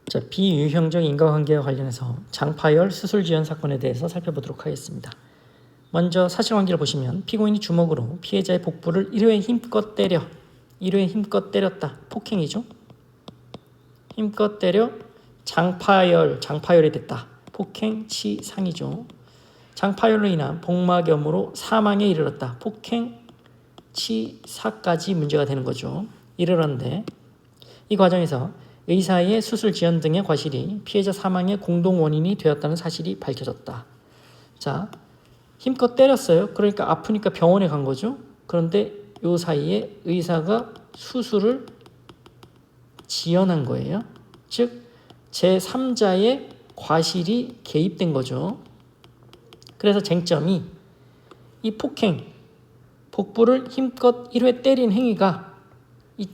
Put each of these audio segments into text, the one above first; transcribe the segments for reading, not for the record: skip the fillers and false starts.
자, 비유형적 인과관계와 관련해서 장파열 수술 지연 사건에 대해서 살펴보도록 하겠습니다. 먼저 사실관계를 보시면 피고인이 주먹으로 피해자의 복부를 1회 힘껏 때렸다. 폭행이죠. 힘껏 때려 장파열이 됐다. 폭행 치상이죠. 장파열로 인한 복막염으로 사망에 이르렀다. 폭행 치사까지 문제가 되는 거죠. 이르렀는데 이 과정에서 의사의 수술 지연 등의 과실이 피해자 사망의 공동 원인이 되었다는 사실이 밝혀졌다. 자, 힘껏 때렸어요. 그러니까 아프니까 병원에 간 거죠. 그런데 이 사이에 의사가 수술을 지연한 거예요. 즉 제3자의 과실이 개입된 거죠. 그래서 쟁점이 이 폭행, 복부를 힘껏 1회 때린 행위가 이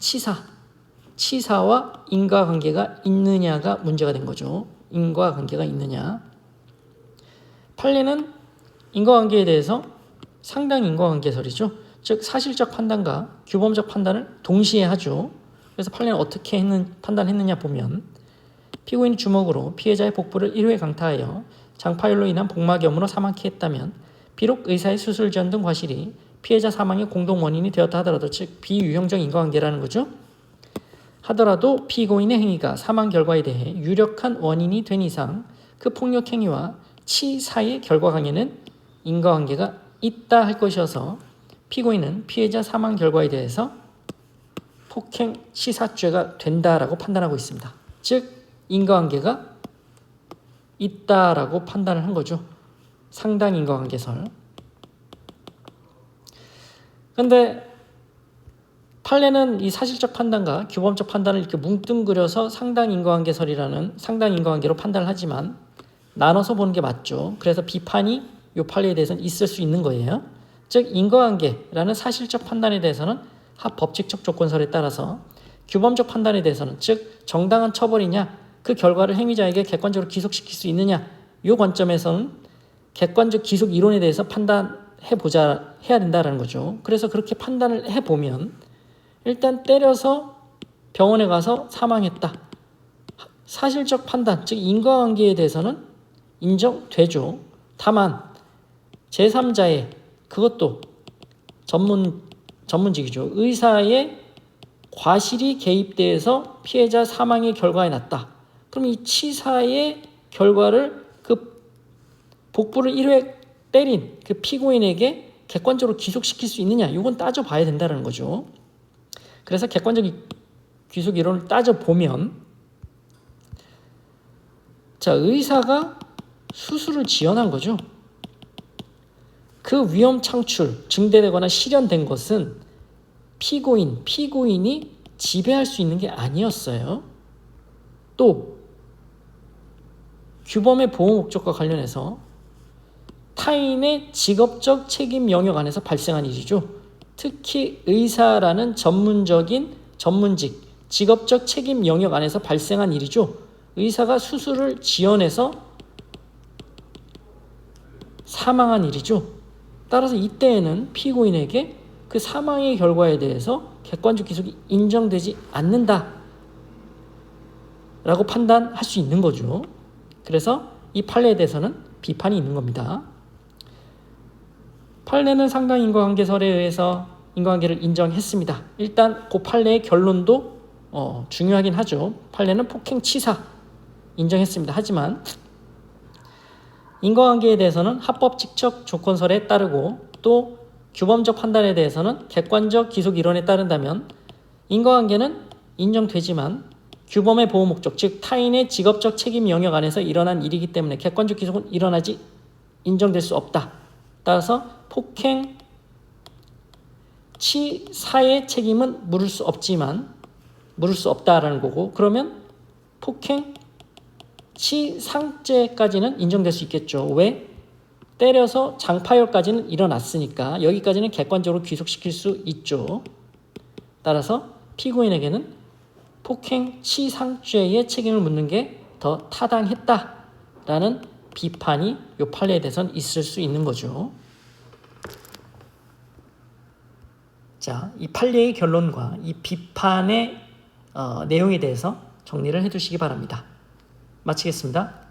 치사와 인과관계가 있느냐가 문제가 된 거죠. 인과관계가 있느냐. 판례는 인과관계에 대해서 상당 인과관계설이죠. 즉 사실적 판단과 규범적 판단을 동시에 하죠. 그래서 판례는 어떻게 판단했느냐 보면 피고인이 주먹으로 피해자의 복부를 1회 강타하여 장파열로 인한 복막염으로 사망케 했다면 비록 의사의 수술 지연 등 과실이 피해자 사망의 공동 원인이 되었다 하더라도 즉 비유형적 인과관계라는 거죠. 하더라도 피고인의 행위가 사망 결과에 대해 유력한 원인이 된 이상 그 폭력 행위와 치사의 결과강에는 인과관계가 있다 할 것이어서 피고인은 피해자 사망 결과에 대해서 폭행 치사죄가 된다라고 판단하고 있습니다. 즉 인과관계가 있다라고 판단을 한 거죠. 상당 인과관계설. 그런데 판례는 이 사실적 판단과 규범적 판단을 이렇게 뭉뚱그려서 상당 인과관계로 판단을 하지만 나눠서 보는 게 맞죠. 그래서 비판이 이 판례에 대해서는 있을 수 있는 거예요. 즉 인과관계라는 사실적 판단에 대해서는 합법칙적 조건설에 따라서 규범적 판단에 대해서는 즉 정당한 처벌이냐 그 결과를 행위자에게 객관적으로 기속시킬 수 있느냐 이 관점에서는 객관적 기속 이론에 대해서 해야 된다는 거죠. 그래서 그렇게 판단을 해보면 일단 때려서 병원에 가서 사망했다. 사실적 판단, 즉 인과관계에 대해서는 인정되죠. 다만 제3자의 그것도 전문직이죠. 의사의 과실이 개입돼서 피해자 사망의 결과에 났다. 그럼 이 치사의 결과를 그 복부를 1회 때린 그 피고인에게 객관적으로 기속시킬 수 있느냐 이건 따져봐야 된다는 거죠. 그래서 객관적 귀속 이론을 따져보면 자 의사가 수술을 지연한 거죠. 그 위험 창출, 증대되거나 실현된 것은 피고인이 지배할 수 있는 게 아니었어요. 또 규범의 보호 목적과 관련해서 타인의 직업적 책임 영역 안에서 발생한 일이죠. 특히 의사라는 전문직, 직업적 책임 영역 안에서 발생한 일이죠. 의사가 수술을 지연해서 사망한 일이죠. 따라서 이때에는 피고인에게 그 사망의 결과에 대해서 객관적 기속이 인정되지 않는다 라고 판단할 수 있는 거죠. 그래서 이 판례에 대해서는 비판이 있는 겁니다. 판례는 상당 인과관계설에 의해서 인과관계를 인정했습니다. 일단 그 판례의 결론도 중요하긴 하죠. 판례는 폭행치사 인정했습니다. 하지만 인과관계에 대해서는 합법칙적 조건설에 따르고 또 규범적 판단에 대해서는 객관적 기속 이론에 따른다면 인과관계는 인정되지만 규범의 보호 목적, 즉 타인의 직업적 책임 영역 안에서 일어난 일이기 때문에 객관적 기속은 인정될 수 없다. 따라서 폭행 치사의 책임은 물을 수 없다라는 거고, 그러면 폭행 치상죄까지는 인정될 수 있겠죠. 왜? 때려서 장파열까지는 일어났으니까 여기까지는 객관적으로 귀속시킬 수 있죠. 따라서 피고인에게는 폭행 치상죄의 책임을 묻는 게 더 타당했다라는 비판이 이 판례에 대해서는 있을 수 있는 거죠. 자, 이 판례의 결론과 이 비판의 내용에 대해서 정리를 해두시기 바랍니다. 마치겠습니다.